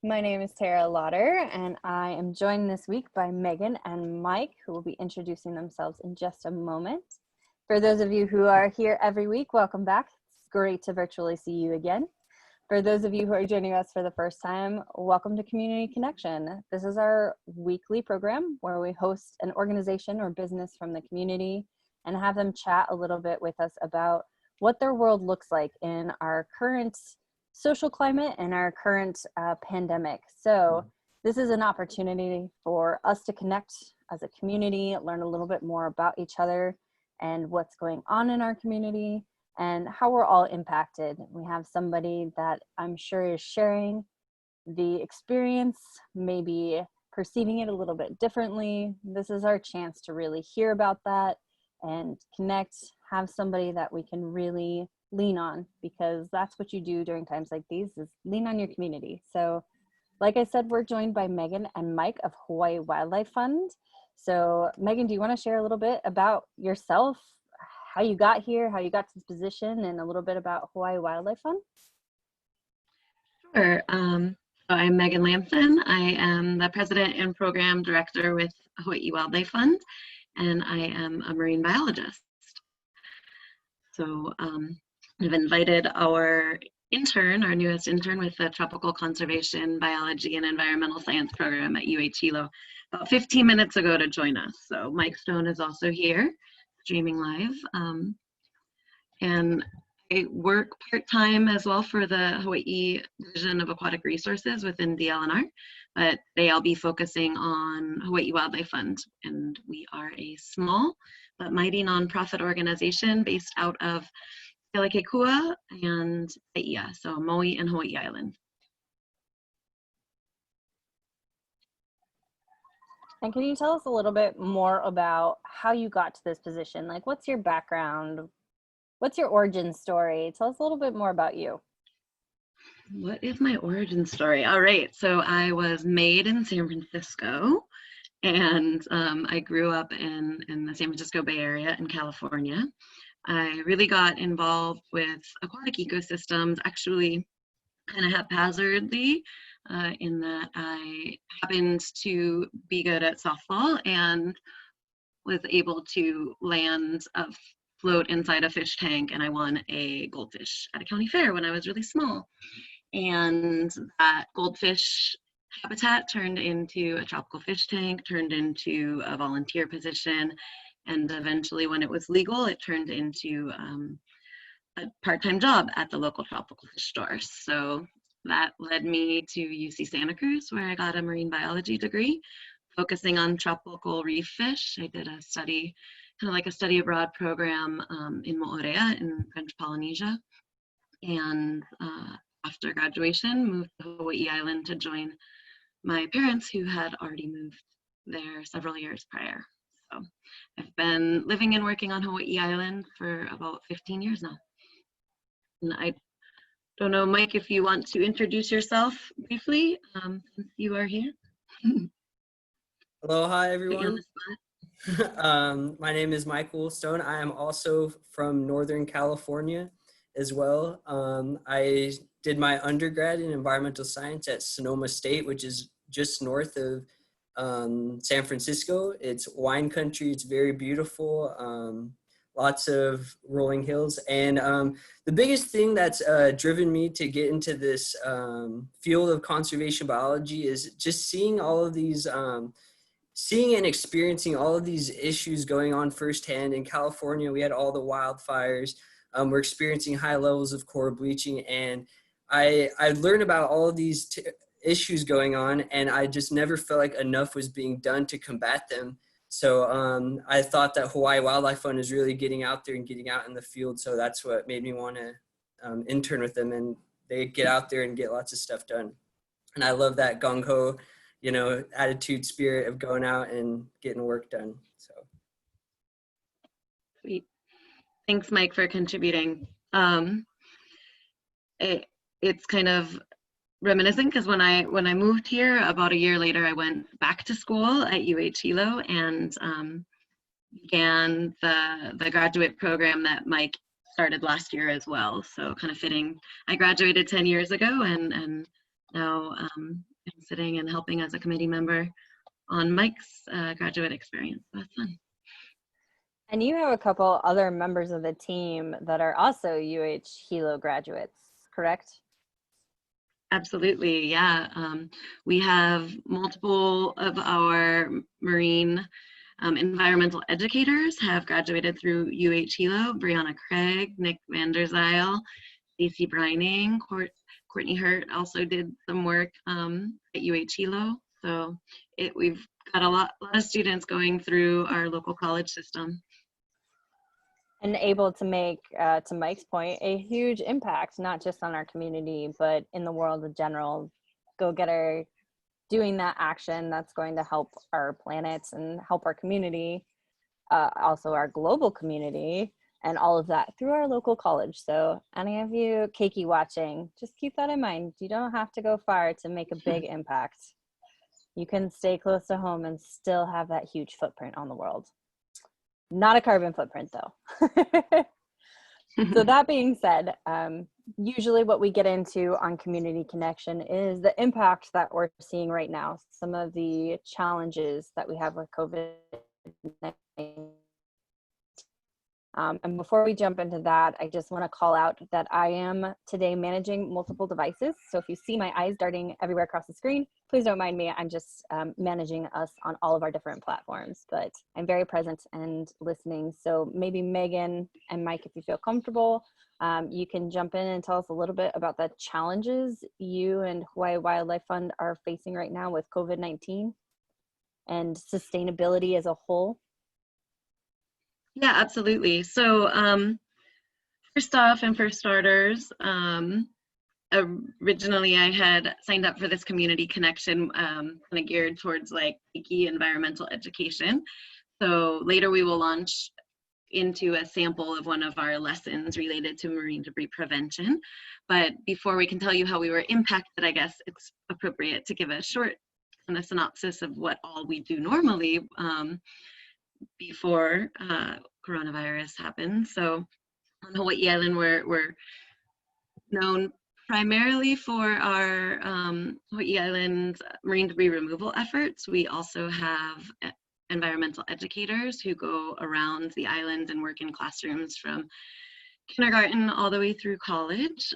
My name is Tara Lauder, and I am joined this week by Megan and Mike, who will be introducing themselves in just a moment. For those of you who are here every week, welcome back. It's great to virtually see you again. For those of you who are joining us for the first time, welcome to Community Connection. This is our weekly program where we host an organization or business from the community and have them chat a little bit with us about what their world looks like in our current social climate and our current pandemic. So this is an opportunity for us to connect as a community, learn a little bit more about each other and what's going on in our community and how we're all impacted. We have somebody that I'm sure is sharing the experience, maybe perceiving it a little bit differently. This is our chance to really hear about that and connect, have somebody that we can really lean on, because that's what you do during times like these, is lean on your community. So like I said, we're joined by Megan and Mike of Hawaii Wildlife Fund. So Megan, do you want to share a little bit about yourself, how you got here, how you got to this position, and a little bit about Hawaii Wildlife Fund? Sure. So I'm Megan Lamson. I am the president and program director with Hawaii Wildlife Fund, and I am a marine biologist. So I've invited our intern, our newest intern with the Tropical Conservation Biology and Environmental Science program at Hilo, about 15 minutes ago to join us. So Mike Stone is also here, streaming live. And I work part-time as well for the Hawaii Division of Aquatic Resources within DLNR, but today I'll be focusing on Hawaii Wildlife Fund. And we are a small but mighty nonprofit organization based out of Kealakekua and Aiea, so Maui and Hawaii Island. And can you tell us a little bit more about how you got to this position? Like, what's your background? What's your origin story? Tell us a little bit more about you. What is my origin story? All right, so I was made in San Francisco, and I grew up in the San Francisco Bay Area in California. I really got involved with aquatic ecosystems, actually kind of haphazardly, in that I happened to be good at softball and was able to land a float inside a fish tank, and I won a goldfish at a county fair when I was really small. And that goldfish habitat turned into a tropical fish tank, turned into a volunteer position, and eventually when it was legal, it turned into a part-time job at the local tropical fish store. So that led me to UC Santa Cruz, where I got a marine biology degree, focusing on tropical reef fish. I did a study, kind of like a study abroad program in Moorea in French Polynesia. And after graduation, moved to Hawaii Island to join my parents, who had already moved there several years prior. So I've been living and working on Hawaii Island for about 15 years now. And I don't know, Mike, if you want to introduce yourself briefly, since you are here. Hello, hi everyone. My name is Michael Stone. I am also from Northern California as well. I did my undergrad in environmental science at Sonoma State, which is just north of San Francisco. It's wine country. It's very beautiful. Lots of rolling hills. And the biggest thing that's driven me to get into this field of conservation biology is just seeing all of these, seeing and experiencing all of these issues going on firsthand. In California, we had all the wildfires. We're experiencing high levels of coral bleaching. And I learned about all of these issues going on, and I just never felt like enough was being done to combat them. So I thought that Hawaii Wildlife Fund is really getting out there and getting out in the field. So that's what made me want to intern with them, and they get out there and get lots of stuff done. And I love that gung-ho, you know, attitude, spirit of going out and getting work done. So. Sweet. Thanks, Mike, for contributing. It's kind of reminiscent because when I moved here about a year later, I went back to school at Hilo and began the graduate program that Mike started last year as well. So kind of fitting. I graduated 10 years ago and now I'm sitting and helping as a committee member on Mike's graduate experience. That's fun. And you have a couple other members of the team that are also Hilo graduates, correct? Absolutely, yeah. We have multiple of our marine environmental educators have graduated through Hilo. Brianna Craig, Nick Vanderzijl, Stacey Brining, Courtney Hurt also did some work at Hilo. So we've got a lot of students going through our local college system. And able to make, to Mike's point, a huge impact, not just on our community, but in the world in general. Go-getter doing that action that's going to help our planet and help our community, also our global community, and all of that through our local college. So any of you Keiki watching, just keep that in mind. You don't have to go far to make a big impact. You can stay close to home and still have that huge footprint on the world. Not a carbon footprint though. So that being said, usually what we get into on Community Connection is the impact that we're seeing right now, some of the challenges that we have with COVID-19. And before we jump into that, I just want to call out that I am today managing multiple devices. So if you see my eyes darting everywhere across the screen, please don't mind me. I'm just managing us on all of our different platforms, but I'm very present and listening. So maybe Megan and Mike, if you feel comfortable, you can jump in and tell us a little bit about the challenges you and Hawaii Wildlife Fund are facing right now with COVID-19 and sustainability as a whole. Yeah, absolutely. So first off, and for starters, originally I had signed up for this Community Connection kind of geared towards like key environmental education. So later we will launch into a sample of one of our lessons related to marine debris prevention. But before we can tell you how we were impacted, I guess it's appropriate to give a short kind of synopsis of what all we do normally before coronavirus happened. So on Hawaii Island, we're known primarily for our Hawaii Island marine debris removal efforts. We also have environmental educators who go around the island and work in classrooms from kindergarten all the way through college.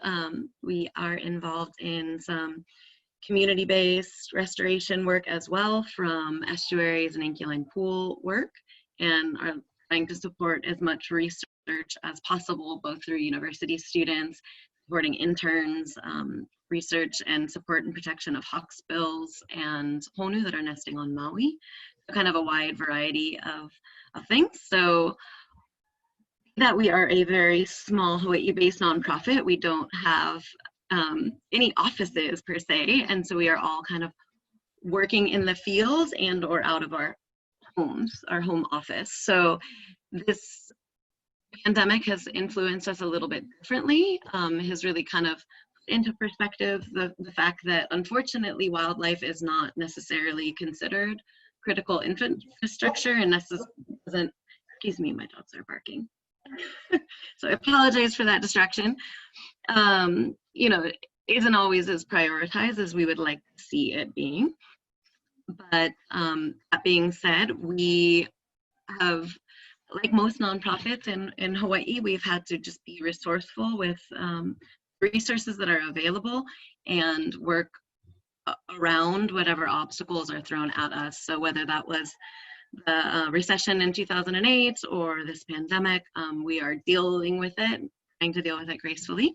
We are involved in some community-based restoration work as well, from estuaries and ancholine pool work, and are trying to support as much research as possible, both through university students, supporting interns, research and support and protection of hawksbills and honu that are nesting on Maui. So kind of a wide variety of things. So that we are a very small Hawaii-based nonprofit. We don't have any offices per se, and so we are all kind of working in the field and or out of our homes, our home office. So this pandemic has influenced us a little bit differently. Has really kind of put into perspective the fact that unfortunately wildlife is not necessarily considered critical infrastructure and doesn't, excuse me, my dogs are barking. So I apologize for that distraction. You know, it isn't always as prioritized as we would like to see it being. But that being said, we have, like most nonprofits in Hawaii, we've had to just be resourceful with resources that are available and work around whatever obstacles are thrown at us. So whether that was the recession in 2008 or this pandemic, we are dealing with it, trying to deal with it gracefully.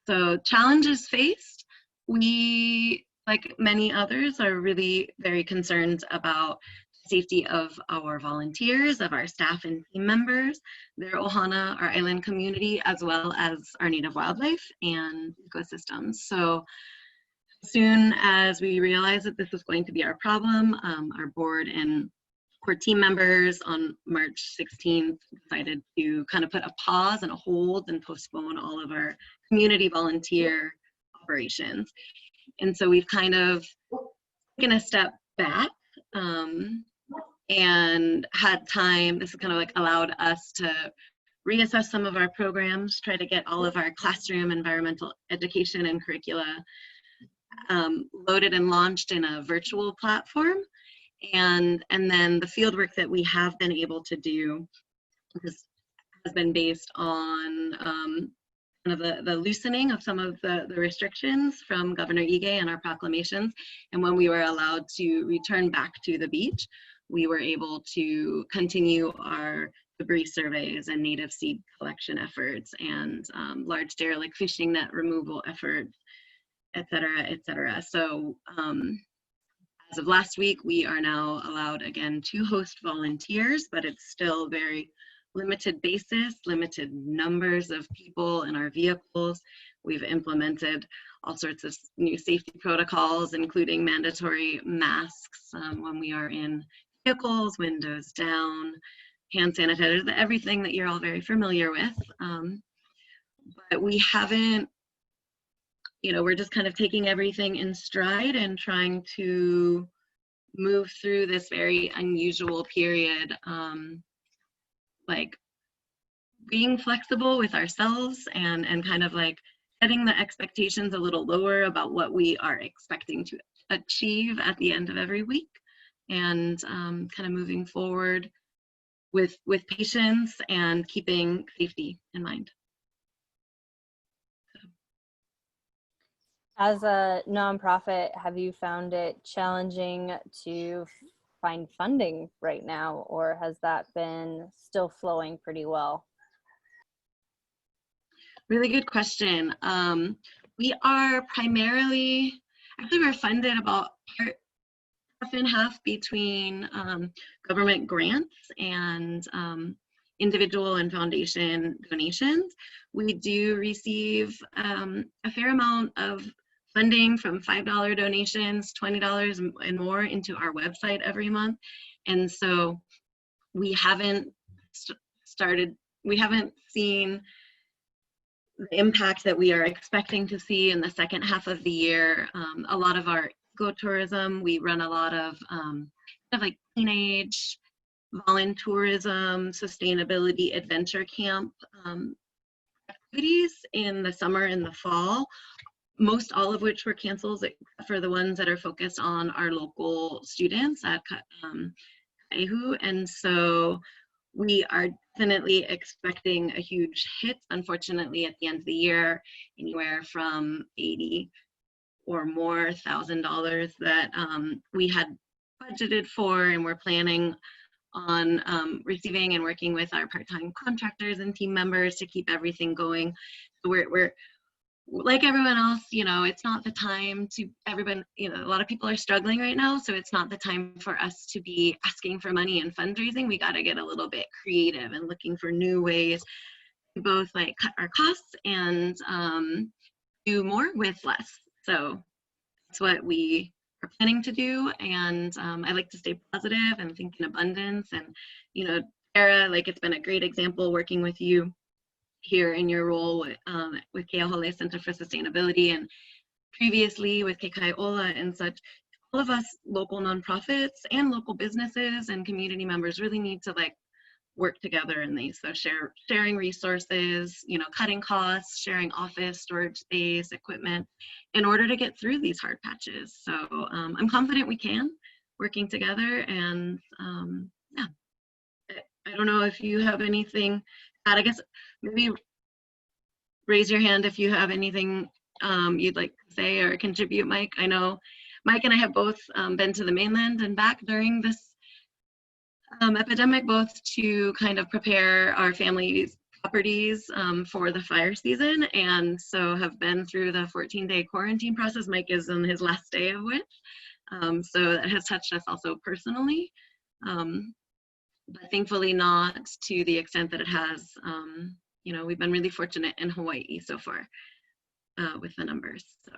So challenges faced, we, like many others, are really very concerned about safety of our volunteers, of our staff and team members, their ohana, our island community, as well as our native wildlife and ecosystems. So as soon as we realized that this was going to be our problem, our board and core team members on March 16th decided to kind of put a pause and a hold and postpone all of our community volunteer operations. And so we've kind of taken a step back and had time. This has kind of like allowed us to reassess some of our programs, try to get all of our classroom environmental education and curricula loaded and launched in a virtual platform. And then the fieldwork that we have been able to do has been based on kind of the loosening of some of the restrictions from Governor Ige and our proclamations. And when we were allowed to return back to the beach, we were able to continue our debris surveys and native seed collection efforts and large derelict fishing net removal efforts, et cetera, et cetera. So as of last week, we are now allowed again to host volunteers, but it's still very limited basis, limited numbers of people in our vehicles. We've implemented all sorts of new safety protocols, including mandatory masks when we are in vehicles, windows down, hand sanitizers, everything that you're all very familiar with. But we haven't, we're just kind of taking everything in stride and trying to move through this very unusual period, like being flexible with ourselves and kind of like setting the expectations a little lower about what we are expecting to achieve at the end of every week, and kind of moving forward with patience and keeping safety in mind. As a nonprofit, have you found it challenging to find funding right now, or has that been still flowing pretty well? Really good question. We are primarily, actually we're funded about half and half between government grants and individual and foundation donations. We do receive a fair amount of funding from $5 donations, $20 and more into our website every month. And so we haven't seen the impact that we are expecting to see in the second half of the year. A lot of our ecotourism, we run a lot of like teenage voluntourism, sustainability, adventure camp activities in the summer and the fall, most all of which were canceled except for the ones that are focused on our local students at KCSEdu. And so we are definitely expecting a huge hit, unfortunately, at the end of the year, anywhere from $80,000 or more that we had budgeted for and we're planning on receiving and working with our part-time contractors and team members to keep everything going. So we're like everyone else, it's not the time to everyone, a lot of people are struggling right now, so it's not the time for us to be asking for money and fundraising. We got to get a little bit creative and looking for new ways to both like cut our costs and do more with less. So that's what we are planning to do. And I like to stay positive and think in abundance. And, Tara, like it's been a great example working with you here in your role with Ke'ahole Center for Sustainability and previously with Ke'Kaiola and such. All of us local nonprofits and local businesses and community members really need to like work together in these. So sharing resources, cutting costs, sharing office, storage space, equipment in order to get through these hard patches. So I'm confident we can, working together. And yeah, I don't know if you have anything. I guess maybe raise your hand if you have anything you'd like to say or contribute, Mike. I know Mike and I have both been to the mainland and back during this epidemic, both to kind of prepare our families' properties for the fire season, and so have been through the 14-day quarantine process. Mike is on his last day of which, so that has touched us also personally. But thankfully not to the extent that it has. We've been really fortunate in Hawaii so far with the numbers. So.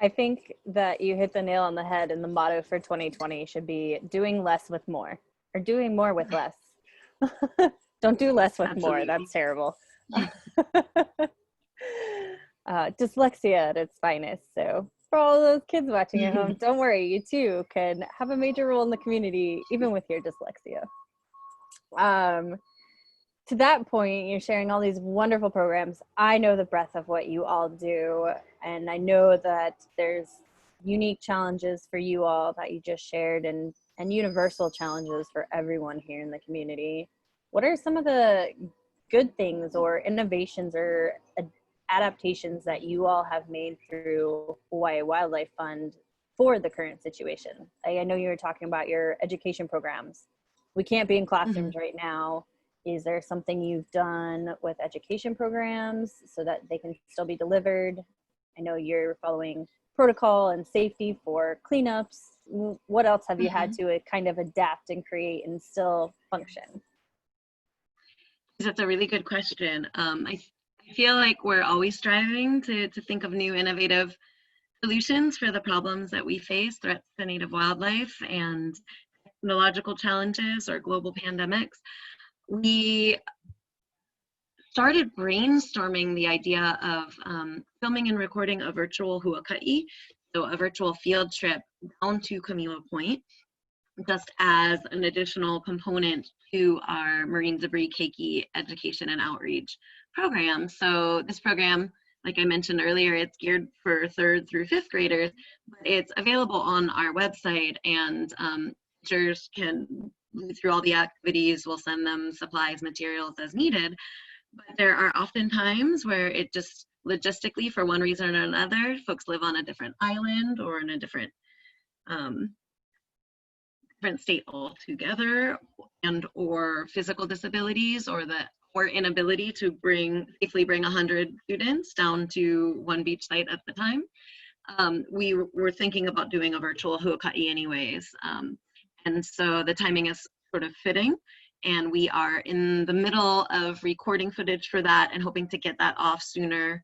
I think that you hit the nail on the head, and the motto for 2020 should be doing less with more, or doing more with less. Don't do less with Absolutely. more. That's terrible. Dyslexia at its finest. So for all those kids watching at home, don't worry, you too can have a major role in the community, even with your dyslexia. to that point, you're sharing all these wonderful programs. I know the breadth of what you all do, and I know that there's unique challenges for you all that you just shared, and universal challenges for everyone here in the community. What are some of the good things or innovations or adaptations that you all have made through Hawaii Wildlife Fund for the current situation? I know you were talking about your education programs. We can't be in classrooms right now. Is there something you've done with education programs so that they can still be delivered? I know you're following protocol and safety for cleanups. What else have you had to kind of adapt and create and still function? That's a really good question. I feel like we're always striving to think of new innovative solutions for the problems that we face, threats to native wildlife and technological challenges or global pandemics. We started brainstorming the idea of filming and recording a virtual huaka'i, so a virtual field trip down to Camilo Point, just as an additional component to our marine debris keiki education and outreach program. So this program, like I mentioned earlier, it's geared for 3rd through 5th graders, but it's available on our website, and teachers can read through all the activities. We'll send them supplies, materials as needed. But there are often times where it just logistically, for one reason or another, folks live on a different island or in a different state altogether, and or physical disabilities, or inability to safely bring 100 students down to one beach site at the time. We were thinking about doing a virtual huaka'i anyways. And so the timing is sort of fitting, and we are in the middle of recording footage for that and hoping to get that off sooner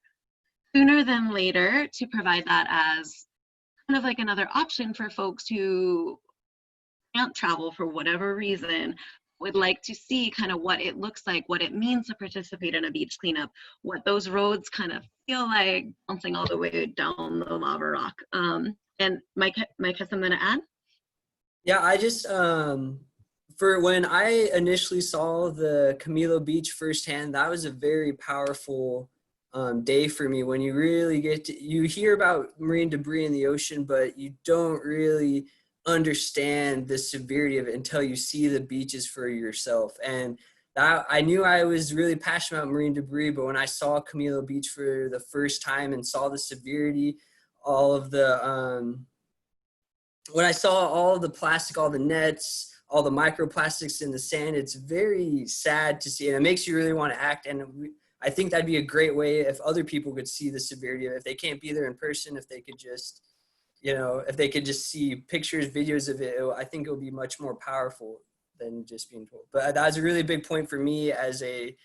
than later, to provide that as kind of like another option for folks who can't travel for whatever reason, would like to see kind of what it looks like, what it means to participate in a beach cleanup, what those roads kind of feel like bouncing all the way down the lava rock. And Mike has something to add? Yeah, I just, for when I initially saw the Camilo Beach firsthand, that was a very powerful day for me, when you really you hear about marine debris in the ocean, but you don't really understand the severity of it until you see the beaches for yourself. And that, I knew I was really passionate about marine debris, but when I saw Camilo Beach for the first time and saw the severity, all of the, when I saw all the plastic, all the nets, all the microplastics in the sand, it's very sad to see, and it makes you really want to act. And I think that'd be a great way if other people could see the severity of it. If they can't be there in person, if they could just, if they could just see pictures, videos of it, I think it would be much more powerful than just being told. But that was a really big point for me as a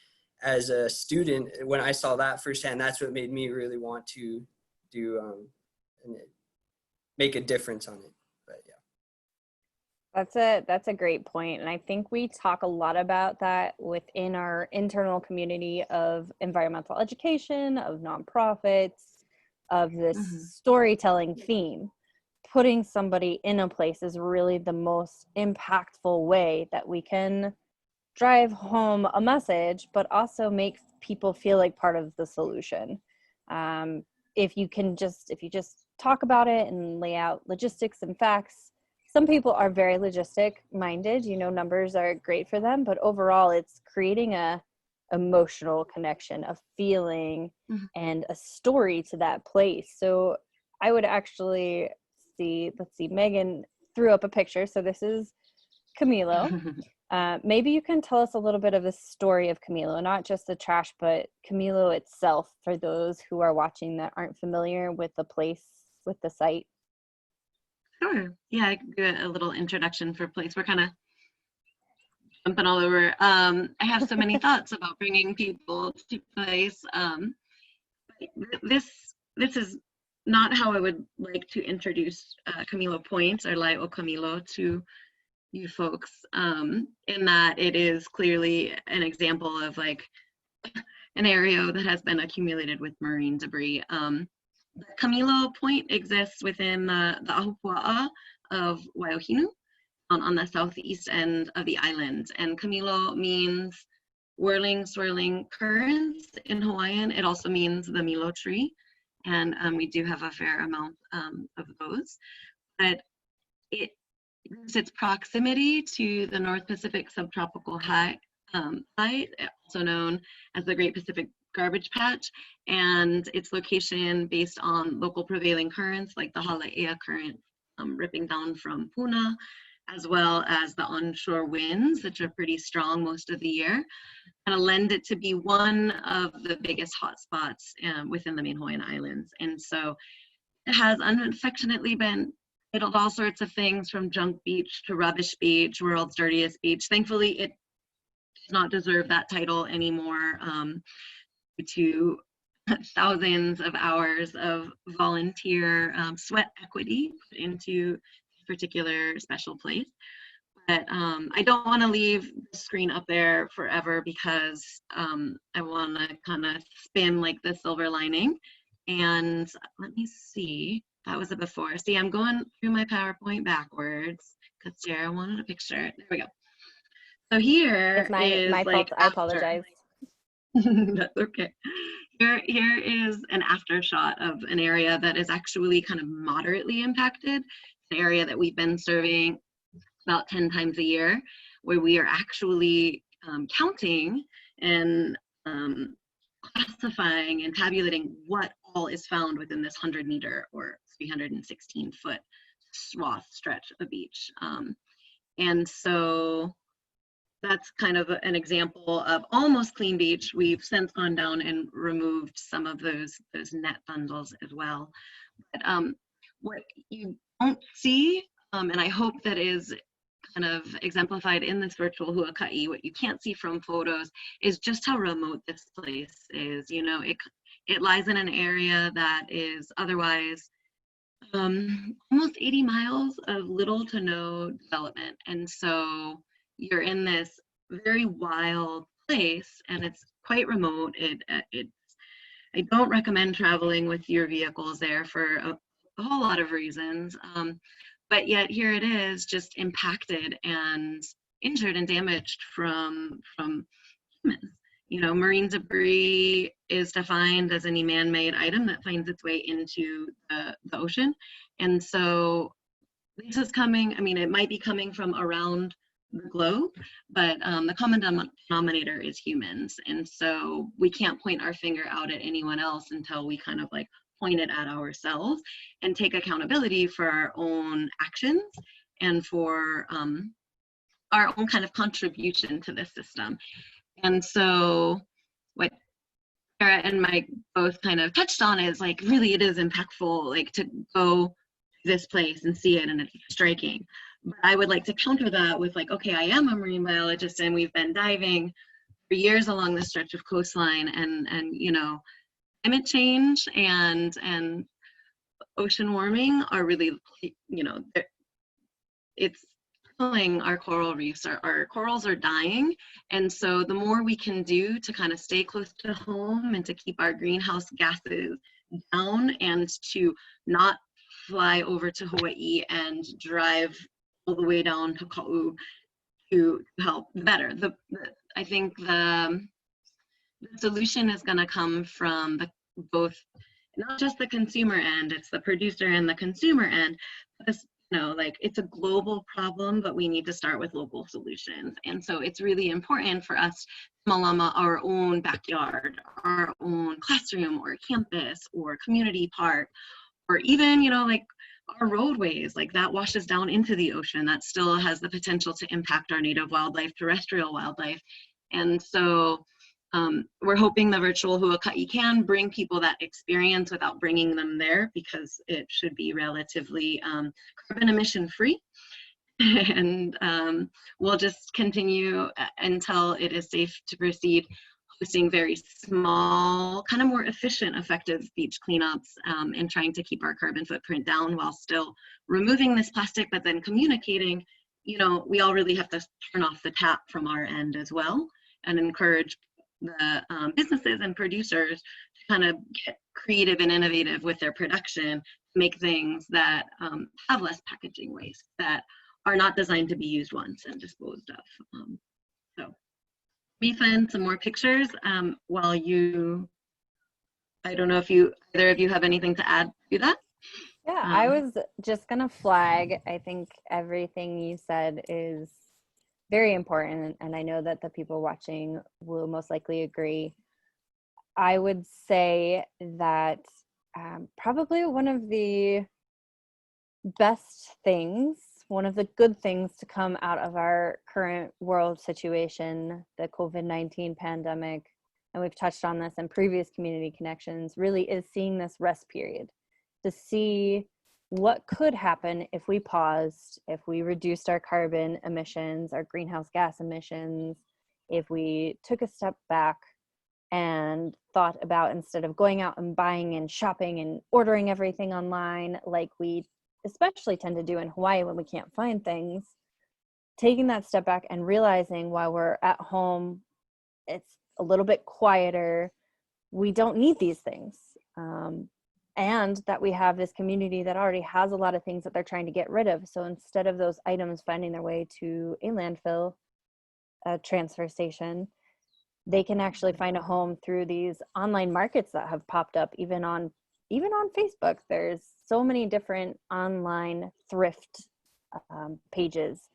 student. When I saw that firsthand, that's what made me really want to do and make a difference on it. But yeah. That's a great point. And I think we talk a lot about that within our internal community of environmental education, of nonprofits, of this storytelling theme. Putting somebody in a place is really the most impactful way that we can drive home a message, but also make people feel like part of the solution. If you just talk about it and lay out logistics and facts, some people are very logistic minded, numbers are great for them, but overall it's creating a emotional connection, a feeling and a story to that place. So I would actually let's see, Megan threw up a picture. So this is Camilo. Maybe you can tell us a little bit of the story of Camilo, not just the trash, but Camilo itself, for those who are watching that aren't familiar with the place, with the site. Sure. Yeah, I could do a little introduction for place. We're kind of jumping all over. I have so many thoughts about bringing people to place. This is not how I would like to introduce Camilo Point or Lai o Camilo to you folks, in that it is clearly an example of like an area that has been accumulated with marine debris. Camilo Point exists within the ahupua'a of Waiohinu on the southeast end of the island. And Camilo means whirling, swirling currents in Hawaiian. It also means the Milo tree, and we do have a fair amount of those. But its proximity to the North Pacific subtropical high, also known as the Great Pacific Garbage Patch, and its location based on local prevailing currents like the Halaea current ripping down from Puna, as well as the onshore winds, which are pretty strong most of the year, kind of lend it to be one of the biggest hotspots within the main Hawaiian Islands. And so it has unfortunately been titled all sorts of things, from junk beach to rubbish beach, world's dirtiest beach. Thankfully, it does not deserve that title anymore due to thousands of hours of volunteer sweat equity put into this particular special place. But I don't want to leave the screen up there forever, because I want to kind of spin like the silver lining. And let me see, that was a before. See, I'm going through my PowerPoint backwards because Jara wanted a picture. There we go. So here It's my like fault. I apologize. That's okay. Here is an after shot of an area that is actually kind of moderately impacted. An area that we've been serving about 10 times a year, where we are actually counting and classifying and tabulating what all is found within this 100-meter or 316-foot swath stretch of beach. And so that's kind of an example of almost clean beach. We've since gone down and removed some of those net bundles as well. But what you don't see, and I hope that is kind of exemplified in this virtual huaka'i, what you can't see from photos is just how remote this place is. You know, it lies in an area that is otherwise almost 80 miles of little to no development. And so you're in this very wild place, and it's quite remote. I don't recommend traveling with your vehicles there for a whole lot of reasons. But yet here it is, just impacted and injured and damaged from humans. You know, marine debris is defined as any man-made item that finds its way into the ocean. And so this is coming, I mean, it might be coming from around the globe, but the common denominator is humans. And so we can't point our finger out at anyone else until we kind of like point it at ourselves and take accountability for our own actions and for our own kind of contribution to this system. And so what Sarah and Mike both kind of touched on is like, really it is impactful, like to go to this place and see it, and it's striking. But I would like to counter that with like, okay, I am a marine biologist and we've been diving for years along this stretch of coastline, and you know, climate change and ocean warming are really, you know, it's killing our coral reefs. Our corals are dying, and so the more we can do to kind of stay close to home and to keep our greenhouse gases down and to not fly over to Hawaii and drive all the way down to Ka'u to help, the better. I think the solution is going to come from both, not just the consumer end, it's the producer and the consumer end. This, you know, like it's a global problem, but we need to start with local solutions. And so it's really important for us to malama our own backyard, our own classroom or campus or community park, or even, you know, like our roadways, like that washes down into the ocean. That still has the potential to impact our native wildlife, terrestrial wildlife. And so we're hoping the virtual huaka'i can bring people that experience without bringing them there, because it should be relatively carbon emission free. And we'll just continue until it is safe to proceed, hosting very small, kind of more efficient, effective beach cleanups, and trying to keep our carbon footprint down while still removing this plastic, but then communicating, you know, we all really have to turn off the tap from our end as well, and encourage the businesses and producers to kind of get creative and innovative with their production, make things that have less packaging waste, that are not designed to be used once and disposed of. So me find some more pictures while I don't know if either of you have anything to add to that. Yeah, I was just gonna flag, I think everything you said is very important, and I know that the people watching will most likely agree. I would say that probably one of the best things, one of the good things to come out of our current world situation, the COVID-19 pandemic, and we've touched on this in previous community connections, really is seeing this rest period to see what could happen if we paused, if we reduced our carbon emissions, our greenhouse gas emissions, if we took a step back and thought about, instead of going out and buying and shopping and ordering everything online like we especially tend to do in Hawaii when we can't find things, taking that step back and realizing while we're at home, it's a little bit quieter, we don't need these things. And that we have this community that already has a lot of things that they're trying to get rid of. So instead of those items finding their way to a landfill, a transfer station, they can actually find a home through these online markets that have popped up, even on Facebook. There's so many different online thrift pages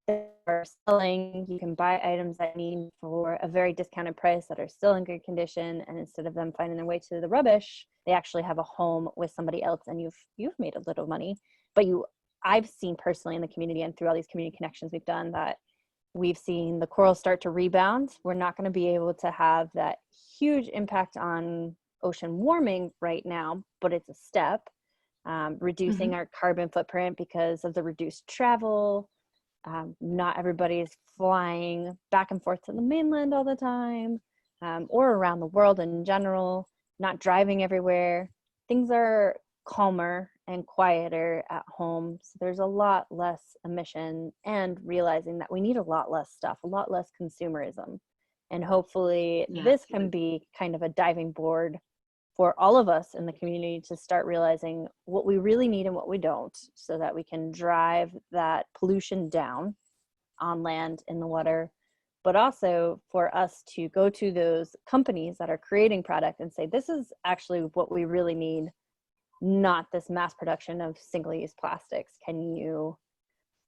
that are selling. You can buy items that you need for a very discounted price that are still in good condition, and instead of them finding their way to the rubbish, they actually have a home with somebody else, and you've made a little money. But I've seen personally in the community and through all these community connections we've done that we've seen the corals start to rebound. We're not going to be able to have that huge impact on ocean warming right now, but it's a step. Reducing our carbon footprint because of the reduced travel. Not everybody is flying back and forth to the mainland all the time, or around the world in general, not driving everywhere. Things are calmer and quieter at home. So there's a lot less emission, and realizing that we need a lot less stuff, a lot less consumerism. And hopefully this can be kind of a diving board for all of us in the community to start realizing what we really need and what we don't, so that we can drive that pollution down on land, in the water, but also for us to go to those companies that are creating product and say, this is actually what we really need, not this mass production of single-use plastics. Can you,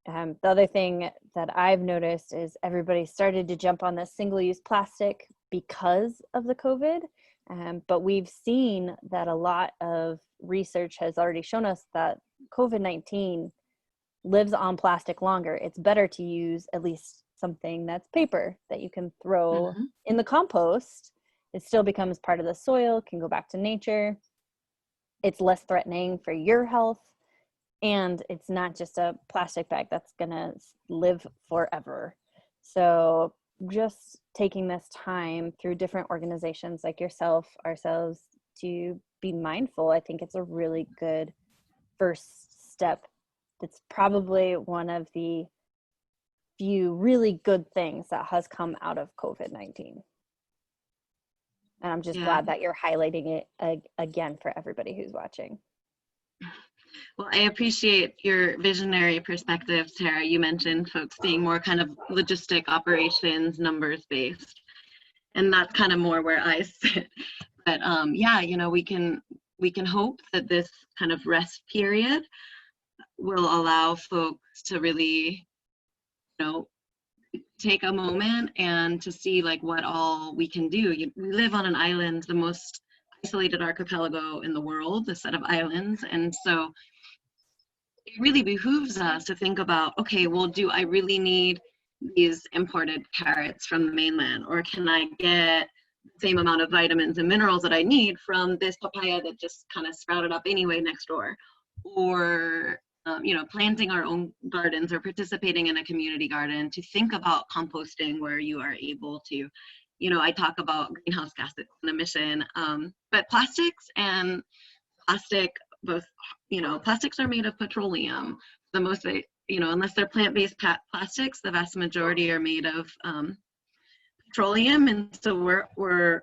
the other thing that I've noticed is everybody started to jump on this single-use plastic because of the COVID. But we've seen that a lot of research has already shown us that COVID-19 lives on plastic longer. It's better to use at least something that's paper that you can throw in the compost. It still becomes part of the soil, can go back to nature. It's less threatening for your health. And it's not just a plastic bag that's gonna live forever. So just taking this time through different organizations like yourself, ourselves, to be mindful, I think it's a really good first step. It's probably one of the few really good things that has come out of COVID-19. And I'm just glad that you're highlighting it again for everybody who's watching. Well, I appreciate your visionary perspective, Tara. You mentioned folks being more kind of logistic operations, numbers based, and that's kind of more where I sit. But yeah, you know, we can hope that this kind of rest period will allow folks to really, you know, take a moment and to see like what all we can do. We live on an island, the most isolated archipelago in the world, a set of islands, and so it really behooves us to think about, okay, well, do I really need these imported carrots from the mainland, or can I get the same amount of vitamins and minerals that I need from this papaya that just kind of sprouted up anyway next door? Or you know, planting our own gardens or participating in a community garden, to think about composting where you are able to, you know, I talk about greenhouse gas emission, but plastics and plastic, both, you know, plastics are made of petroleum. The most, you know, unless they're plant-based plastics, the vast majority are made of petroleum. And so we're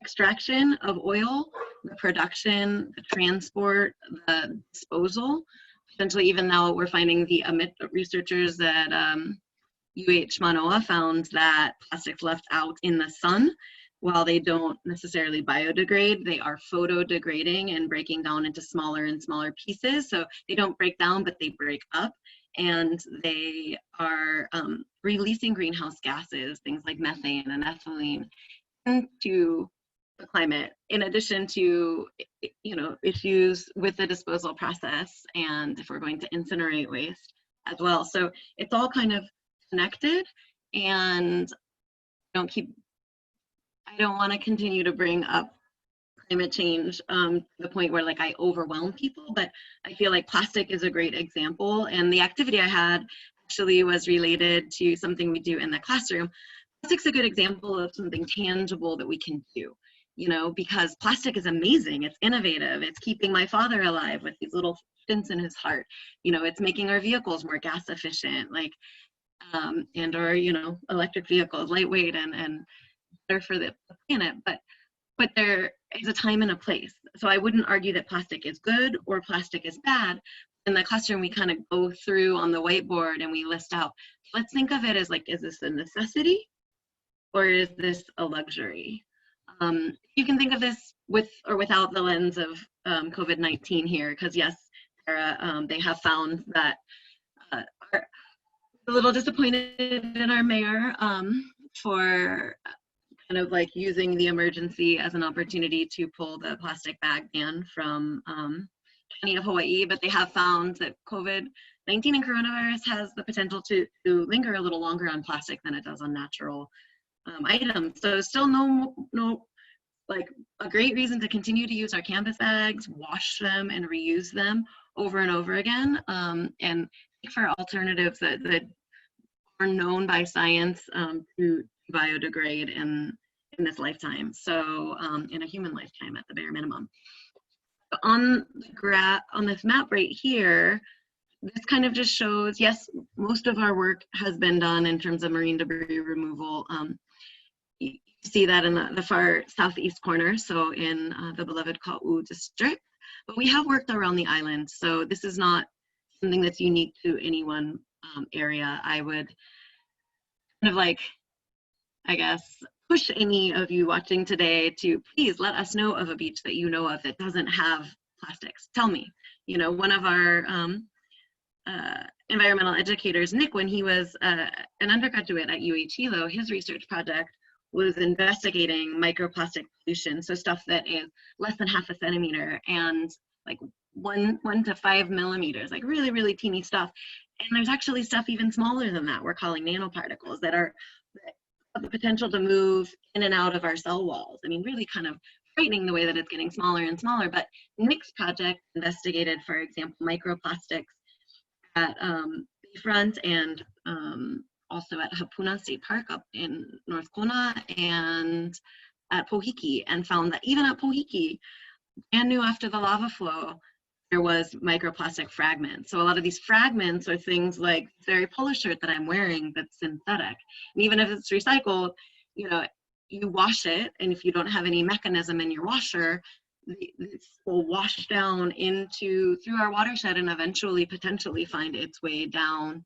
extraction of oil, the production, the transport, the disposal. Essentially, even now we're finding the researchers that UH Manoa found that plastics left out in the sun, while they don't necessarily biodegrade, they are photodegrading and breaking down into smaller and smaller pieces. So they don't break down, but they break up, and they are releasing greenhouse gases, things like methane and ethylene, into the climate, in addition to, you know, issues with the disposal process, and if we're going to incinerate waste as well. So it's all kind of connected, and I don't want to continue to bring up climate change to the point where like I overwhelm people, but I feel like plastic is a great example. And the activity I had actually was related to something we do in the classroom. Plastic's a good example of something tangible that we can do, you know, because plastic is amazing. It's innovative. It's keeping my father alive with these little stints in his heart. You know, it's making our vehicles more gas efficient, like, and or, you know, electric vehicles, lightweight and better for the planet. But there is a time and a place. So I wouldn't argue that plastic is good or plastic is bad. In the classroom, we kind of go through on the whiteboard and we list out, let's think of it as like, is this a necessity or is this a luxury? You can think of this with or without the lens of COVID-19 here, because yes, Sarah, they have found that are a little disappointed in our mayor for kind of like using the emergency as an opportunity to pull the plastic bag ban from County of Hawaii, but they have found that COVID-19 and coronavirus has the potential to linger a little longer on plastic than it does on natural items. So still no like a great reason to continue to use our canvas bags, wash them and reuse them over and over again, and look for alternatives that are known by science to biodegrade in this lifetime. So in a human lifetime at the bare minimum. On this map right here, this kind of just shows, yes, most of our work has been done in terms of marine debris removal. You see that in the far southeast corner, so in the beloved Ka'u district, but we have worked around the island, so this is not something that's unique to any one area. I would kind of like, I guess, push any of you watching today to please let us know of a beach that you know of that doesn't have plastics. Tell me. You know, one of our environmental educators, Nick, when he was an undergraduate at UH Hilo, his research project was investigating microplastic pollution, so stuff that is less than 0.5 centimeter and like 1 to 5 millimeters, like really, really teeny stuff. And there's actually stuff even smaller than that we're calling nanoparticles that have the potential to move in and out of our cell walls. I mean, really kind of frightening the way that it's getting smaller and smaller. But Nick's project investigated, for example, microplastics at Bayfront and also at Hapuna State Park up in North Kona and at Pohiki, and found that even at Pohiki, brand new after the lava flow, there was microplastic fragments. So a lot of these fragments are things like this very polo shirt that I'm wearing that's synthetic. And even if it's recycled, you know, you wash it, and if you don't have any mechanism in your washer, this will wash down through our watershed and eventually potentially find its way down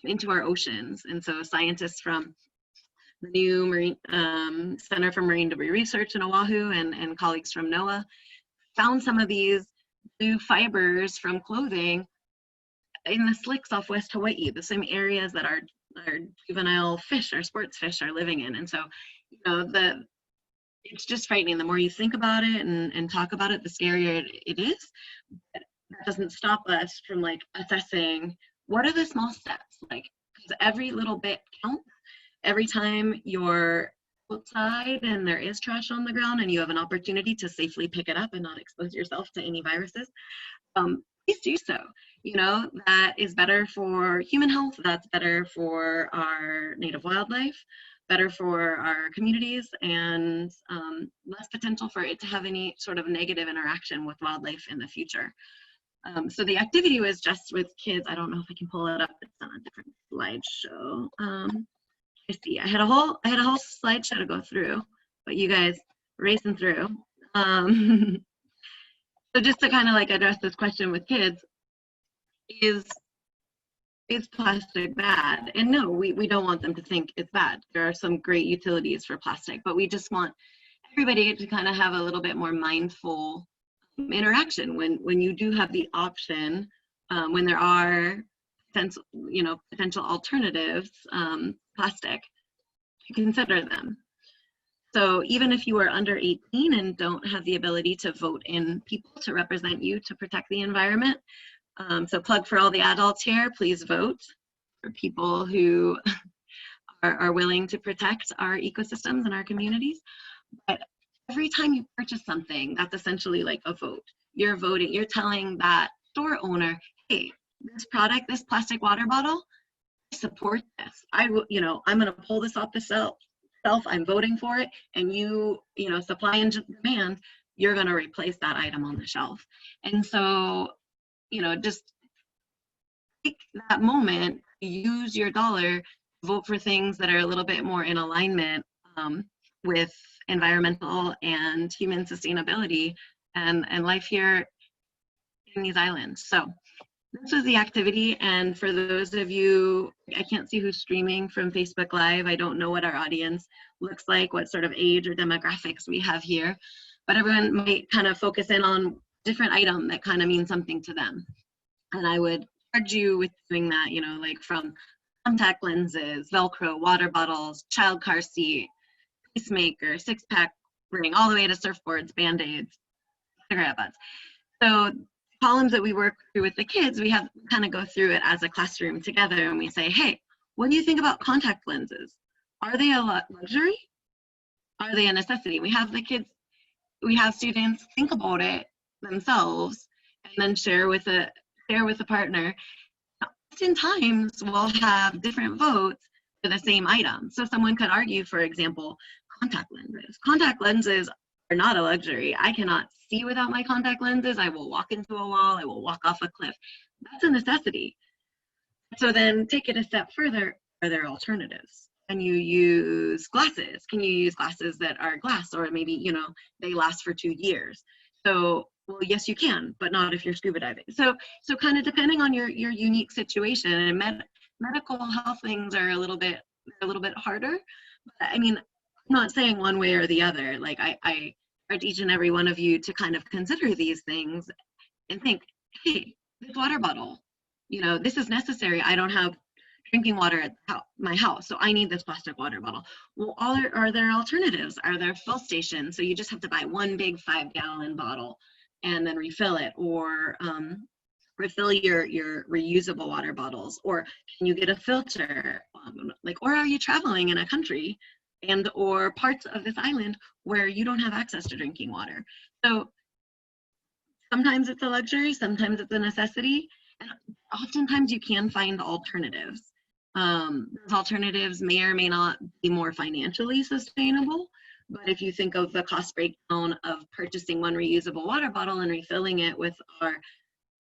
into our oceans. And so scientists from the new Marine Center for Marine Debris Research in Oahu and colleagues from NOAA found some of these blue fibers from clothing in the slicks off West Hawaii, the same areas that our juvenile fish, our sports fish, are living in. And so, you know, it's just frightening. The more you think about it and talk about it, the scarier it is. But that doesn't stop us from like assessing what are the small steps, like, because every little bit counts. Every time you're outside and there is trash on the ground and you have an opportunity to safely pick it up and not expose yourself to any viruses, please do so. You know, that is better for human health, that's better for our native wildlife, better for our communities, and less potential for it to have any sort of negative interaction with wildlife in the future. So the activity was just with kids. I don't know if I can pull it up, it's on a different slideshow. I see. I had a whole slideshow to go through, but you guys racing through. So just to kind of like address this question with kids, is is plastic bad? And no, we don't want them to think it's bad. There are some great utilities for plastic, but we just want everybody to kind of have a little bit more mindful interaction when you do have the option, when there are potential alternatives, plastic, to consider them. So even if you are under 18 and don't have the ability to vote in people to represent you to protect the environment, so plug for all the adults here, please vote for people who are willing to protect our ecosystems and our communities. But every time you purchase something, that's essentially like a vote. You're voting, you're telling that store owner, hey, this product, this plastic water bottle, I support this. I'm gonna pull this off the shelf, I'm voting for it, and supply and demand, you're gonna replace that item on the shelf. And so, just take that moment, use your dollar, vote for things that are a little bit more in alignment with environmental and human sustainability and life here in these islands. So this was the activity, and for those of you, I can't see who's streaming from Facebook Live. I don't know what our audience looks like, what sort of age or demographics we have here, but everyone might kind of focus in on a different item that kind of means something to them. And I would charge you with doing that, like from contact lenses, Velcro, water bottles, child car seat, pacemaker, 6-pack ring, all the way to surfboards, Band-Aids, cigarette butts. So columns that we work through with the kids, we have kind of go through it as a classroom together, and we say, hey, what do you think about contact lenses? Are they a luxury? Are they a necessity? We have students think about it themselves and then share with a partner. Oftentimes we'll have different votes for the same item. So someone could argue, for example, contact lenses. Contact lenses are not a luxury. I cannot see without my contact lenses. I will walk into a wall. I will walk off a cliff. That's a necessity. So then take it a step further. Are there alternatives? Can you use glasses? Can you use glasses that are glass, or maybe, they last for 2 years? So, well, yes, you can, but not if you're scuba diving. So kind of depending on your unique situation, and medical health things are a little bit harder. But I mean, I'm not saying one way or the other. Like I urge each and every one of you to kind of consider these things and think, hey, this water bottle, this is necessary. I don't have drinking water at my house, so I need this plastic water bottle. Well, are there alternatives? Are there fill stations? So you just have to buy one big 5-gallon bottle and then refill it, or refill your reusable water bottles, or can you get a filter? Or are you traveling in a country and or parts of this island where you don't have access to drinking water? So sometimes it's a luxury, sometimes it's a necessity, and oftentimes you can find alternatives. Those alternatives may or may not be more financially sustainable, but if you think of the cost breakdown of purchasing one reusable water bottle and refilling it with our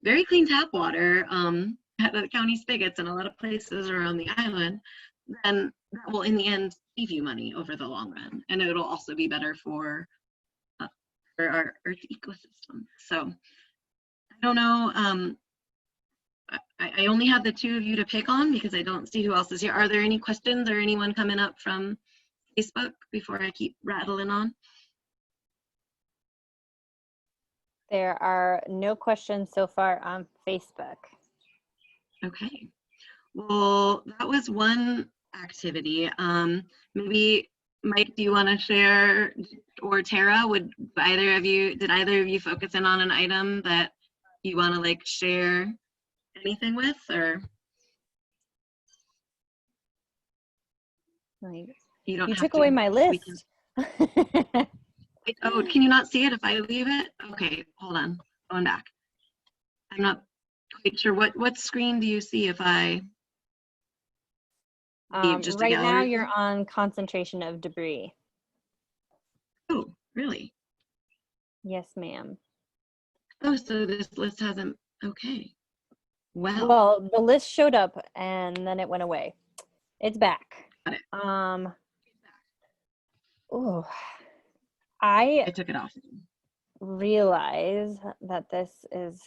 very clean tap water at the county spigots in a lot of places around the island, then that will in the end save you money over the long run, and it'll also be better for our earth ecosystem. So I don't know, I only have the two of you to pick on because I don't see who else is here. Are there any questions or anyone coming up from Facebook before I keep rattling on? There are no questions so far on Facebook. Okay, well, that was one activity. Maybe Mike, do you want to share, or Tara, did either of you focus in on an item that you want to share anything with, or you don't? You have took to. away my list. Oh, can you not see it if I leave it? Okay, hold on, going back. I'm not quite sure what screen do you see if I leave just right a gallery? now you're on concentration of debris. Oh, really? Yes, ma'am. Oh, so this list hasn't, okay. Wow. Well, the list showed up and then it went away. It's back. Got it. Oh, I took it off. realize that this is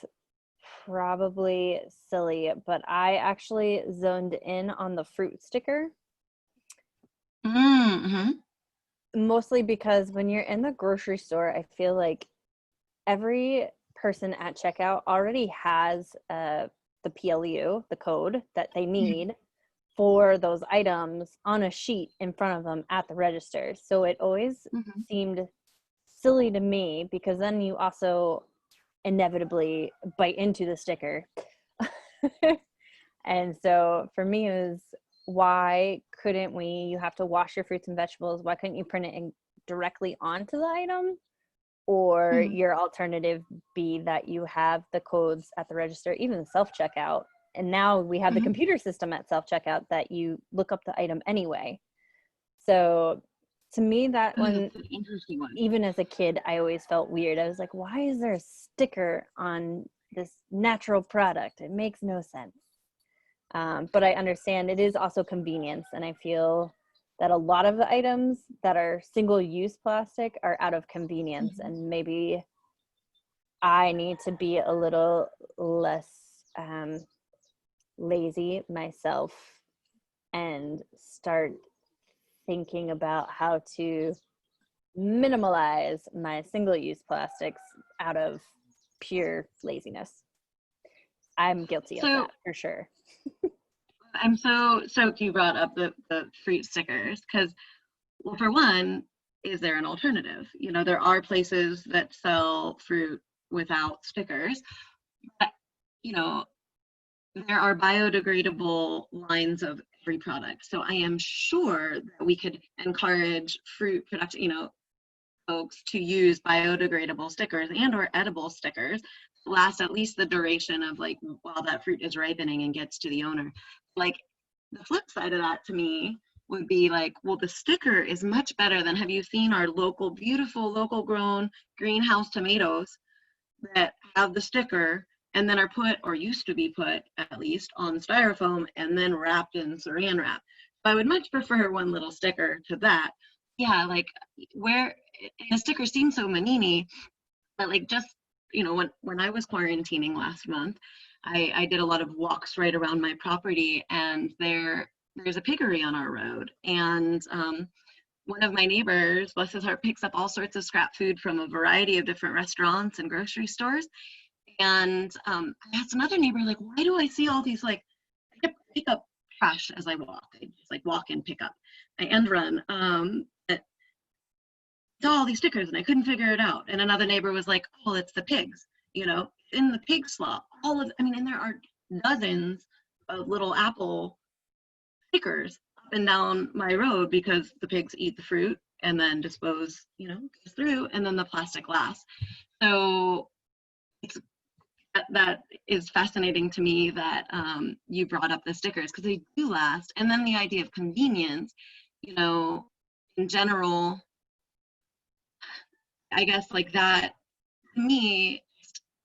probably silly, but I actually zoned in on the fruit sticker. Mm-hmm. Mostly because when you're in the grocery store, I feel like every person at checkout already has the PLU, the code that they need for those items on a sheet in front of them at the register. So it always Mm-hmm. seemed silly to me, because then you also inevitably bite into the sticker. And so for me, it was, why couldn't you have to wash your fruits and vegetables, why couldn't you print it directly onto the item? Or Mm-hmm. your alternative be that you have the codes at the register, even self-checkout. And now we have the Mm-hmm. computer system at self-checkout that you look up the item anyway. So to me, that Oh, one, that's an interesting one. even as a kid, I always felt weird. I was like, why is there a sticker on this natural product? It makes no sense. But I understand it is also convenience. And I feel that a lot of the items that are single-use plastic are out of convenience. Mm-hmm. And maybe I need to be a little less lazy myself and start thinking about how to minimalize my single-use plastics out of pure laziness. I'm guilty of So that for sure. I'm so stoked you brought up the fruit stickers, because, well, for one, is there an alternative? You know, there are places that sell fruit without stickers, but, you know, there are biodegradable lines of every product. So I am sure that we could encourage fruit production, you know, folks to use biodegradable stickers and or edible stickers last at least the duration of, like, while that fruit is ripening and gets to the owner. Like, the flip side of that to me would be like, well, the sticker is much better than, have you seen our local, beautiful, local grown greenhouse tomatoes that have the sticker and then are put, or used to be put at least, on styrofoam and then wrapped in saran wrap? So I would much prefer one little sticker to that. Yeah, like, where, and the sticker seems so manini, but like, just, you know, when I was quarantining last month, I did a lot of walks right around my property, and there's a piggery on our road, and one of my neighbors, bless his heart, picks up all sorts of scrap food from a variety of different restaurants and grocery stores. And I asked another neighbor, like, why do I see all these, like, I pick up trash as I walk. I just, like, walk and pick up. I end run. Saw all these stickers and I couldn't figure it out. And another neighbor was like, oh, it's the pigs, you know, in the pig slop. And there are dozens of little apple stickers up and down my road because the pigs eat the fruit and then dispose, you know, goes through, and then the plastic lasts. So that is fascinating to me that you brought up the stickers, because they do last. And then the idea of convenience, you know, in general, I guess, like, that, to me,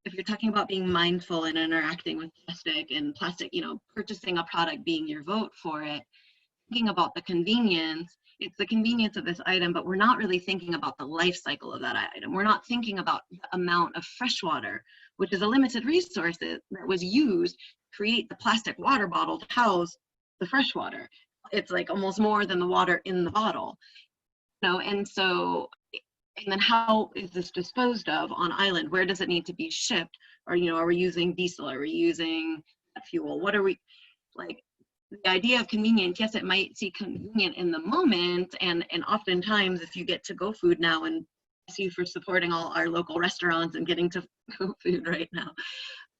if you're talking about being mindful and interacting with plastic, you know, purchasing a product being your vote for it, thinking about the convenience, it's the convenience of this item, but we're not really thinking about the life cycle of that item. We're not thinking about the amount of fresh water, which is a limited resource that was used to create the plastic water bottle to house the fresh water. It's like almost more than the water in the bottle, you know, and so, and then how is this disposed of on island? Where does it need to be shipped? Or, you know, are we using diesel? Are we using fuel? What are we, like, the idea of convenient, yes, it might seem convenient in the moment, and oftentimes if you get to-go food now, and bless you for supporting all our local restaurants and getting to-go food right now,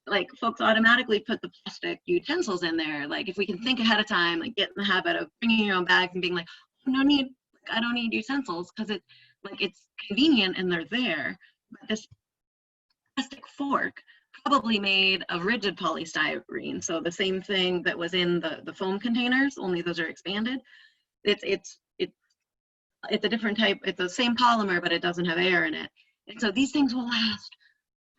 like, folks automatically put the plastic utensils in there. Like, if we can think ahead of time, like, get in the habit of bringing your own bags and being like, oh, I don't need utensils, because it's convenient and they're there. But this plastic fork, probably made of rigid polystyrene, so the same thing that was in the foam containers, only those are expanded. It's a different type. It's the same polymer, but it doesn't have air in it. And so these things will last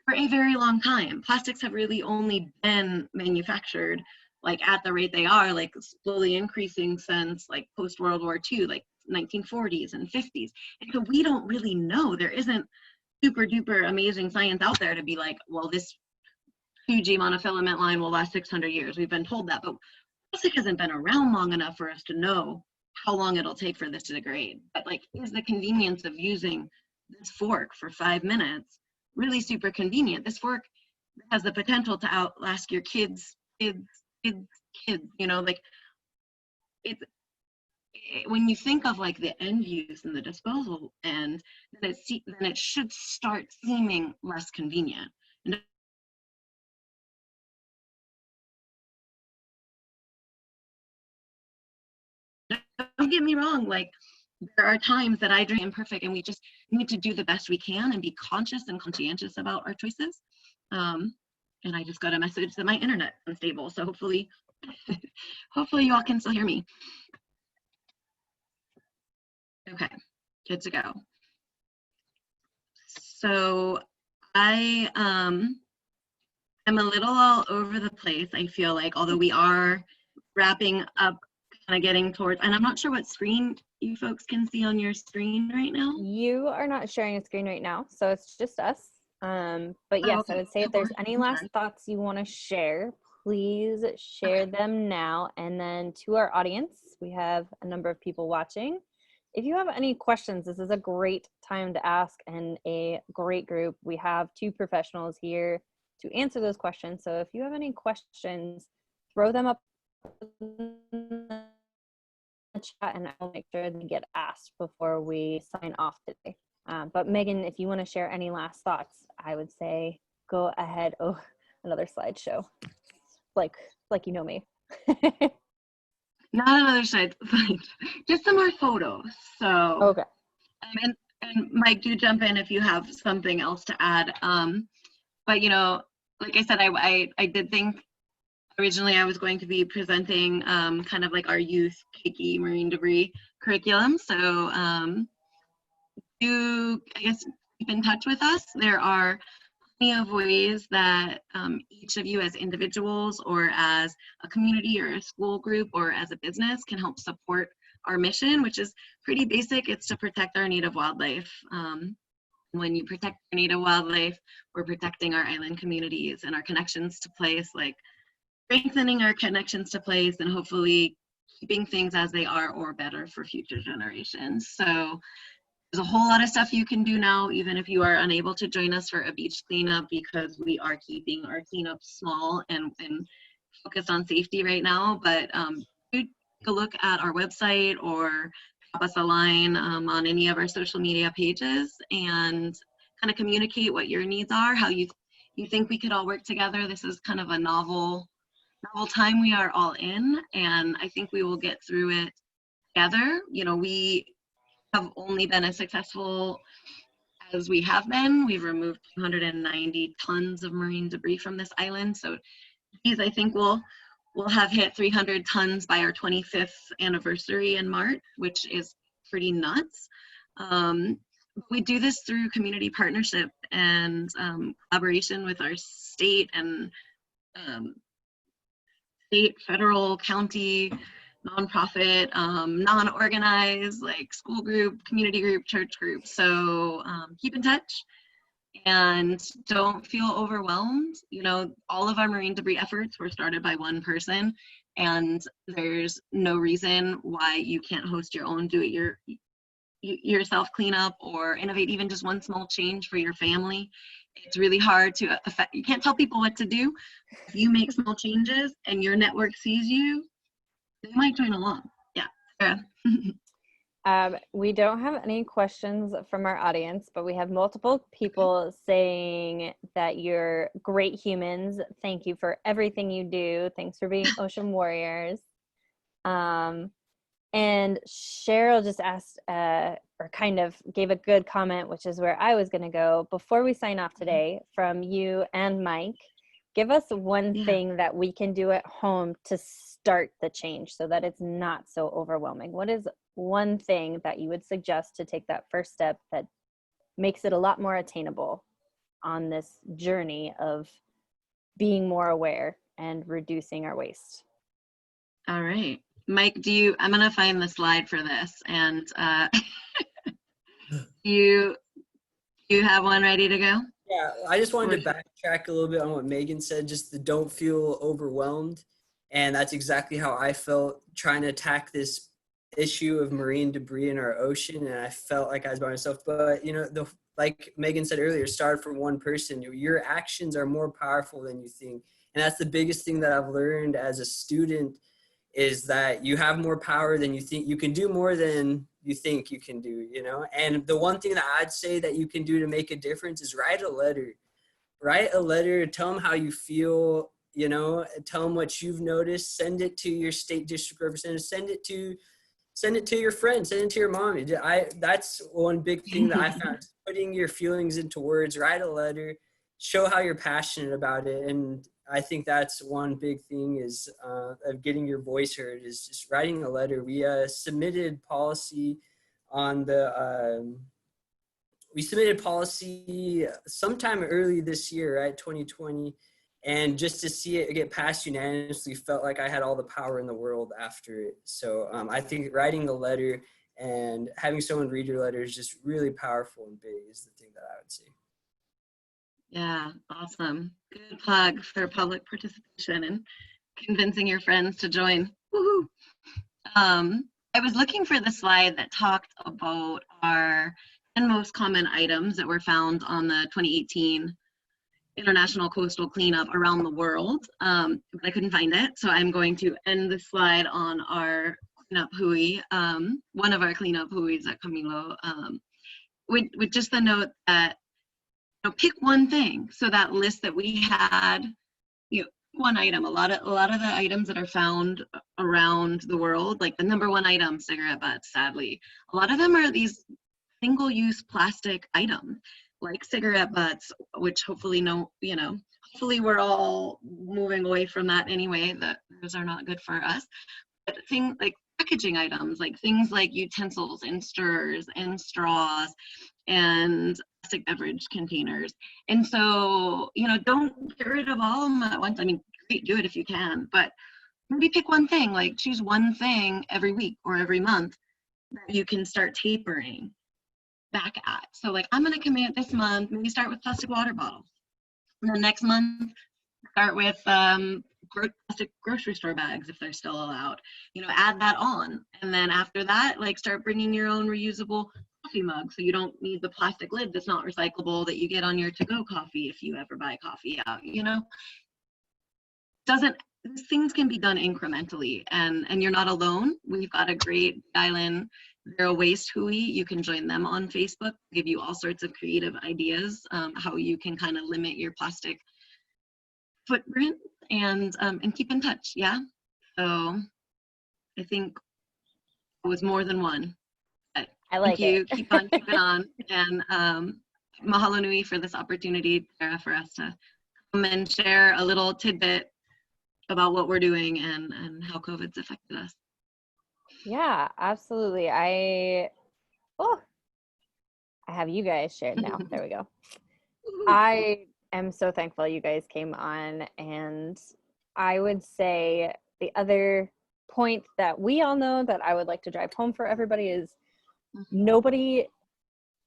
for a very long time. Plastics have really only been manufactured, like, at the rate they are, like, slowly increasing since, like, post World War II, like 1940s and 50s. And so we don't really know. There isn't super duper amazing science out there to be like, well, this 2G monofilament line will last 600 years. We've been told that, but plastic hasn't been around long enough for us to know how long it'll take for this to degrade. But like, is the convenience of using this fork for 5 minutes really super convenient? This fork has the potential to outlast your kids, you know, like when you think of like the end use and the disposal end, then it should start seeming less convenient. And don't get me wrong, like there are times that I drink imperfect and we just need to do the best we can and be conscious and conscientious about our choices. And I just got a message that my internet's unstable, so hopefully you all can still hear me. Okay, good to go. So I am a little all over the place, I feel like, although we are wrapping up, kind of getting towards, and I'm not sure what screen you folks can see on your screen right now. You are not sharing a screen right now, so it's just us. But yes, okay. I would say if there's any last thoughts you want to share, please share them now. And then to our audience, we have a number of people watching. If you have any questions, this is a great time to ask, and a great group. We have 2 professionals here to answer those questions. So if you have any questions, throw them up in the chat and I'll make sure they get asked before we sign off today. But Megan, if you want to share any last thoughts, I would say go ahead. Oh, another slideshow. Like you know me. Not another slide, just some more photos. So okay. And Mike, do jump in if you have something else to add. But you know, like I said, I did think originally I was going to be presenting kind of like our youth keiki marine debris curriculum. So do, I guess, keep in touch with us. There are plenty of ways that each of you as individuals or as a community or a school group or as a business can help support our mission, which is pretty basic. It's to protect our native wildlife. When you protect our native wildlife, we're protecting our island communities and our connections to place, like strengthening our connections to place and hopefully keeping things as they are or better for future generations. So there's a whole lot of stuff you can do now, even if you are unable to join us for a beach cleanup, because we are keeping our cleanup small and focused on safety right now. But do take a look at our website or drop us a line on any of our social media pages and kind of communicate what your needs are, how you think we could all work together. This is kind of a novel time we are all in, and I think we will get through it together. You know, we have only been as successful as we have been. We've removed 290 tons of marine debris from this island. So these, I think, we'll have hit 300 tons by our 25th anniversary in March, which is pretty nuts. We do this through community partnership and collaboration with our state and state, federal, county, nonprofit, non-organized, like school group, community group, church group. So keep in touch and don't feel overwhelmed. You know, all of our marine debris efforts were started by one person, and there's no reason why you can't host your own do-it-yourself cleanup or innovate even just one small change for your family. It's really hard to affect. You can't tell people what to do. If you make small changes and your network sees you, they might join along. Yeah. We don't have any questions from our audience, but we have multiple people saying that you're great humans. Thank you for everything you do. Thanks for being ocean warriors. And Cheryl just asked, or kind of gave a good comment, which is where I was going to go. Before we sign off today, from you and Mike, give us one thing that we can do at home to start the change so that it's not so overwhelming. What is one thing that you would suggest to take that first step that makes it a lot more attainable on this journey of being more aware and reducing our waste? All right. Mike, I'm going to find the slide for this, and you have one ready to go? Yeah, I just wanted to backtrack a little bit on what Megan said, just the don't feel overwhelmed. And that's exactly how I felt trying to attack this issue of marine debris in our ocean. And I felt like I was by myself. But, like Megan said earlier, start from one person. Your actions are more powerful than you think. And that's the biggest thing that I've learned as a student is that you have more power than you think. You can do more than you think you can do, And the one thing that I'd say that you can do to make a difference is write a letter. Write a letter, tell them how you feel, tell them what you've noticed, send it to your state district representative, send it to your friends, send it to your mom. That's one big thing that I found, putting your feelings into words. Write a letter, show how you're passionate about it. And I think that's one big thing is of getting your voice heard is just writing a letter. We submitted policy sometime early this year, right, 2020. And just to see it get passed unanimously felt like I had all the power in the world after it. So I think writing the letter and having someone read your letter is just really powerful and big is the thing that I would say. Yeah, awesome. Good plug for public participation and convincing your friends to join. Woohoo! I was looking for the slide that talked about our 10 most common items that were found on the 2018 International Coastal Cleanup around the world, but I couldn't find it. So I'm going to end the slide on our cleanup hui, one of our cleanup huis at Camilo, with just the note that pick one thing. So that list that we had, one item. A lot of the items that are found around the world, like the number one item, cigarette butts, sadly, a lot of them are these single-use plastic items, like cigarette butts, which hopefully hopefully we're all moving away from that anyway. That those are not good for us. But things like packaging items, like things like utensils and stirrers and straws and plastic beverage containers. And so, don't get rid of all of them at once. I mean, great, do it if you can, but maybe pick one thing, like choose one thing every week or every month that you can start tapering back at. So like, I'm gonna commit this month, maybe start with plastic water bottles. And then next month, start with plastic grocery store bags if they're still allowed. Add that on. And then after that, like start bringing your own reusable coffee mug, so you don't need the plastic lid that's not recyclable that you get on your to-go coffee if you ever buy coffee out. Things can be done incrementally, and you're not alone. We've got a great Island Zero Waste hui. You can join them on Facebook, give you all sorts of creative ideas how you can kind of limit your plastic footprint and keep in touch. Yeah, so I think it was more than one. I like Thank you. it. Keep on keeping on. And mahalo nui for this opportunity, Sarah, for us to come and share a little tidbit about what we're doing and how COVID's affected us. Yeah, absolutely. I have you guys shared now. There we go. I am so thankful you guys came on, and I would say the other point that we all know that I would like to drive home for everybody is nobody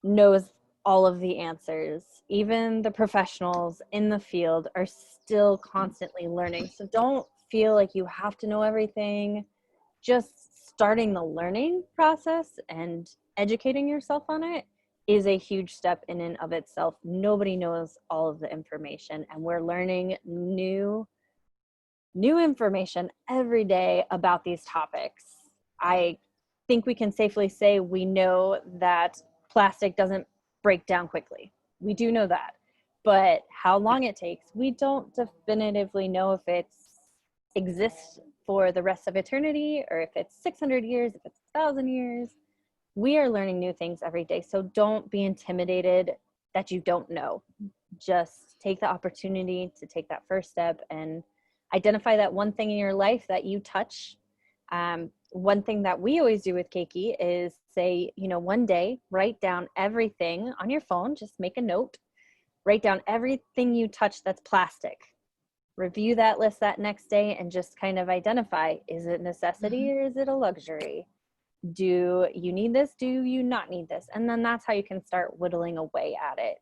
knows all of the answers. Even the professionals in the field are still constantly learning. So don't feel like you have to know everything. Just starting the learning process and educating yourself on it is a huge step in and of itself. Nobody knows all of the information, and we're learning new information every day about these topics. I think we can safely say we know that plastic doesn't break down quickly. We do know that, but how long it takes, we don't definitively know if it exists for the rest of eternity or if it's 600 years, if it's 1,000 years. We are learning new things every day, so don't be intimidated that you don't know. Just take the opportunity to take that first step and identify that one thing in your life that you touch. One thing that we always do with Keiki is say, one day, write down everything on your phone, just make a note, write down everything you touch that's plastic. Review that list that next day and just kind of identify, is it a necessity or is it a luxury? Do you need this? Do you not need this? And then that's how you can start whittling away at it.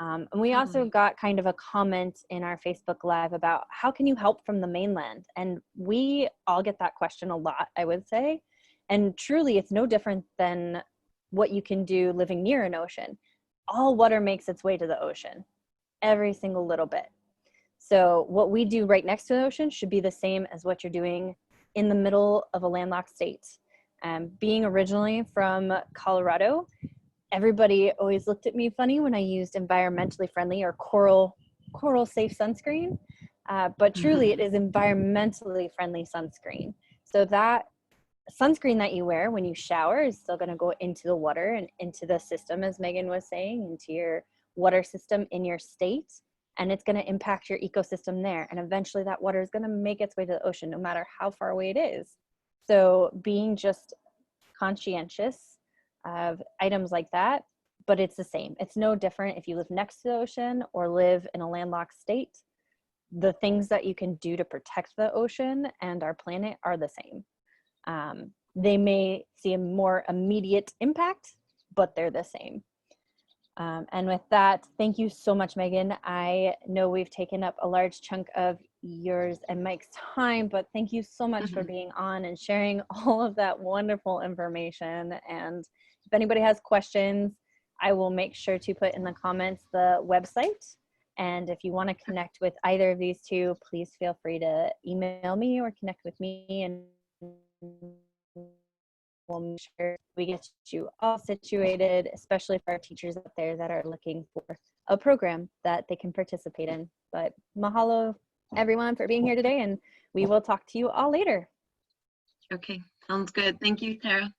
And we also got kind of a comment in our Facebook Live about how can you help from the mainland? And we all get that question a lot, I would say. And truly, it's no different than what you can do living near an ocean. All water makes its way to the ocean, every single little bit. So what we do right next to the ocean should be the same as what you're doing in the middle of a landlocked state. Being originally from Colorado, everybody always looked at me funny when I used environmentally friendly or coral safe sunscreen. But truly, it is environmentally friendly sunscreen. So that sunscreen that you wear when you shower is still going to go into the water and into the system, as Megan was saying, into your water system in your state. And it's going to impact your ecosystem there. And eventually that water is going to make its way to the ocean, no matter how far away it is. So being just conscientious of items like that, but it's the same. It's no different if you live next to the ocean or live in a landlocked state. The things that you can do to protect the ocean and our planet are the same. They may see a more immediate impact, but they're the same. And with that, thank you so much, Megan. I know we've taken up a large chunk of yours and Mike's time, but thank you so much for being on and sharing all of that wonderful information. And if anybody has questions, I will make sure to put in the comments the website. And if you want to connect with either of these two, please feel free to email me or connect with me, and we'll make sure we get you all situated, especially for our teachers out there that are looking for a program that they can participate in. But mahalo, everyone, for being here today, and we will talk to you all later. Okay, sounds good. Thank you, Tara.